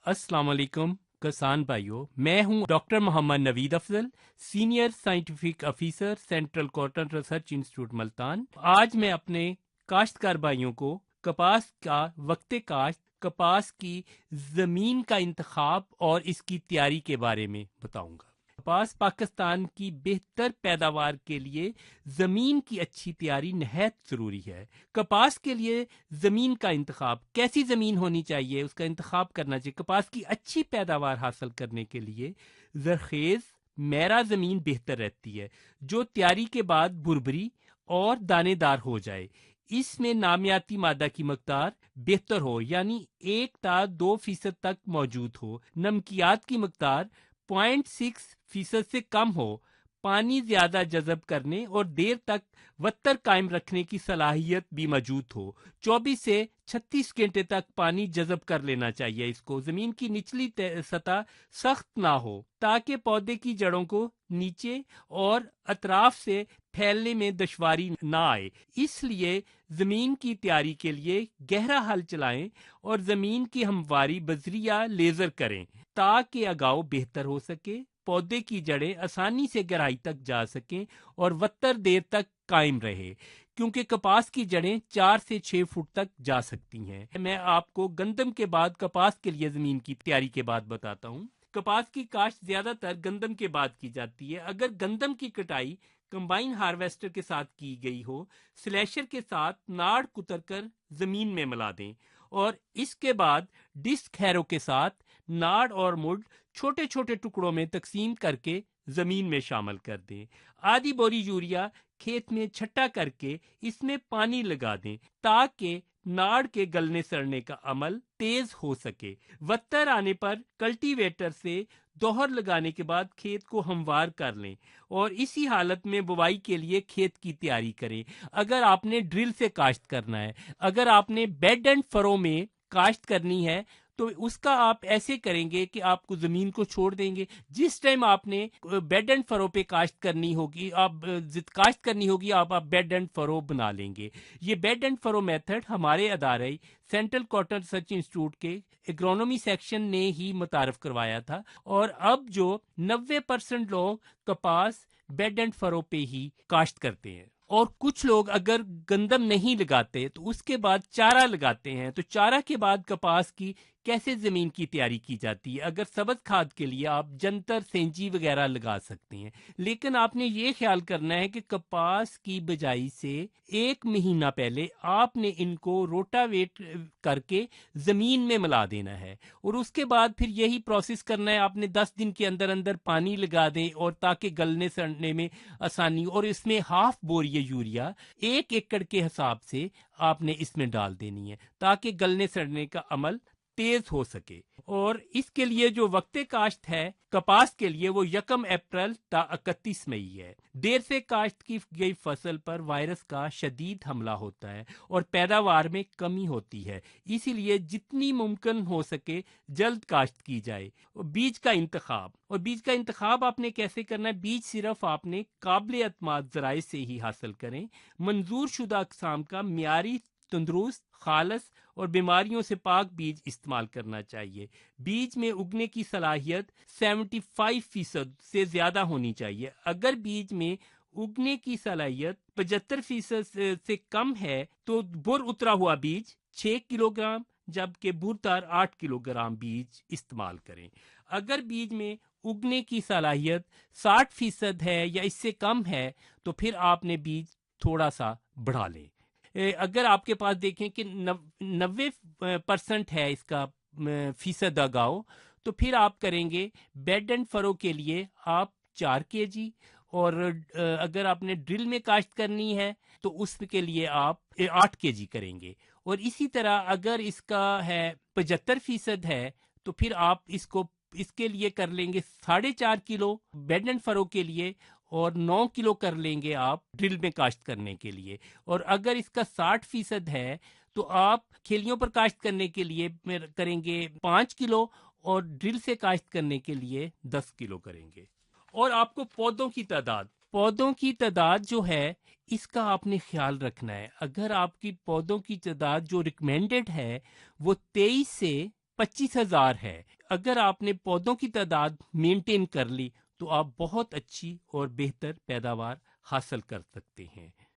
अस्सलाम वालेकुम किसान भाइयों, मैं हूं doctor Mohammad Naveed Afzal, senior scientific officer central cotton research institute Multan. आज मैं अपने काश्तकार भाइयों को कपास का वक्ते काश्त, कपास की ज़मीन का इंतखाब और इसकी तैयारी के बारे में बताऊंगा। कपास पाकिस्तान की बेहतर पैदावार के लिए ज़मीन की अच्छी तैयारी नहायत ज़रूरी है। कपास के लिए ज़मीन का इंतखाब, कैसी ज़मीन होनी चाहिए उसका इंतखाब करना चाहिए। कपास की अच्छी पैदावार हासिल करने के लिए ज़रखेज़ मैरा ज़मीन बेहतर रहती है, जो तैयारी के बाद भुरभुरी और दानेदार हो जाए। इसमें नामियाती मादा की मकदार बेहतर हो, यानी 1 से 2% तक मौजूद हो। नमकियात की मकदार 0.6% से कम हो। पानी ज्यादा जज़ब करने और देर तक वत्तर कायम रखने की सलाहियत भी मौजूद हो। 24 से 36 घंटे तक पानी जज़ब कर लेना चाहिए इसको। जमीन की निचली सतह सख्त ना हो, ताकि पौधे की जड़ों को नीचे और अतराफ से फैलने में दुश्वारी ना आए। इसलिए जमीन की तैयारी के लिए गहरा हल चलाएं और जमीन की हमवारी बजरिया लेजर करें, ताकि अगाव बेहतर हो सके, पौधे की जड़ें आसानी से गहराई तक जा सकें और वत्तर देर तक कायम रहे, क्योंकि कपास की जड़ें 4 से 6 फुट तक जा सकती हैं। मैं आपको गंदम के बाद कपास के लिए जमीन की तैयारी के बाद बताता हूँ। कपास की काश्त ज्यादातर गंदम के बाद की जाती है। अगर गंदम की कटाई कंबाइन हार्वेस्टर के साथ की गई हो, स्लैशर के साथ नाड़ कुतर कर जमीन में मिला दें और इसके बाद डिस्क हैरो के साथ नाड़ और मुड छोटे छोटे टुकड़ों में तकसीम करके जमीन में शामिल कर दें। आधी बोरी यूरिया खेत में छट्टा करके इसमें पानी लगा दें, ताकि नाड़ के गलने सड़ने का अमल तेज हो सके। वत्तर आने पर कल्टीवेटर से दोहर लगाने के बाद खेत को हमवार कर लें और इसी हालत में बुवाई के लिए खेत की तैयारी करें। अगर आपने ड्रिल से काश्त करना है, अगर आपने बेड एंड फरो में काश्त करनी है, तो उसका आप ऐसे करेंगे कि आपको जमीन को छोड़ देंगे। जिस टाइम आपने बेड एंड फरो पे काश्त करनी होगी, काश्त करनी होगी, आप बेड एंड फरो बना लेंगे। ये बेड एंड फरो मेथड हमारे अदारे सेंट्रल कॉटन रिसर्च इंस्टीट्यूट के एग्रोनॉमी सेक्शन ने ही मुतारफ करवाया था, और अब जो 90% लोग कपास बेड एंड फरो पे ही काश्त करते हैं। और कुछ लोग अगर गंदम नहीं लगाते तो उसके बाद चारा लगाते हैं। तो चारा के बाद कपास की कैसे जमीन की तैयारी की जाती है? अगर सब्ज खाद के लिए आप जंतर सेंजी वगैरह लगा सकते हैं, लेकिन आपने ये ख्याल करना है कि कपास की बिजाई से 1 महीना पहले आपने इनको रोटावेट करके जमीन में मिला देना है, और उसके बाद फिर यही प्रोसेस करना है। आपने 10 दिन के अंदर अंदर पानी लगा दें, और ताकि गलने सड़ने में आसानी, और इसमें हाफ बोरी यूरिया 1 एकड़ के हिसाब से आपने इसमें डाल देनी है, ताकि गलने सड़ने का अमल तेज हो सके। और इसके लिए जो वक्ते काश्त है कपास के लिए, वो 1 अप्रैल ता 31 मई है। देर से काश्त की गई फसल पर वायरस का शदीद हमला होता है और पैदावार में कमी होती है। इसीलिए जितनी मुमकिन हो सके जल्द काश्त की जाए। बीज का इंतखाब, और बीज का इंतखाब आपने कैसे करना है? बीज सिर्फ आपने काबिल एतमाद ज़राए से ही हासिल करें। मंजूर शुदा अक़साम का मियारी, तंदुरुस्त, खालस और बीमारियों से पाक बीज इस्तेमाल करना चाहिए। बीज में उगने की सलाहियत 75% से ज्यादा होनी चाहिए। अगर बीज में उगने की सलाहियत 75% से कम है तो बुर उतरा हुआ बीज 6 किलोग्राम, जबकि बुरदार 8 किलोग्राम बीज इस्तेमाल करें। अगर बीज में उगने की सलाहियत 60% है या इससे कम है, तो फिर आपने बीज थोड़ा सा बढ़ा लें। अगर आपके पास देखें कि 90% है इसका फीसद अगाव, तो फिर आप करेंगे बेड एंड फरो के लिए आप 4 kg, और अगर आपने ड्रिल में काश्त करनी है तो उसके लिए आप 8 kg करेंगे। और इसी तरह अगर इसका है 75% है, तो फिर आप इसके लिए कर लेंगे 4.5 किलो बेड एंड फरो के लिए, और 9 किलो कर लेंगे आप ड्रिल में काश्त करने के लिए। और अगर इसका 60% है तो आप खेलियों पर काश्त करने के लिए करेंगे 5 किलो, और ड्रिल से काश्त करने के लिए 10 किलो करेंगे। और आपको पौधों की तादाद जो है इसका आपने ख्याल रखना है। अगर आपकी पौधों की तादाद जो रिकमेंडेड है वो 23 से 25 हज़ार है, اگر آپ نے پودوں کی تعداد مینٹین کر لی تو آپ بہت اچھی اور بہتر پیداوار حاصل کر سکتے ہیں۔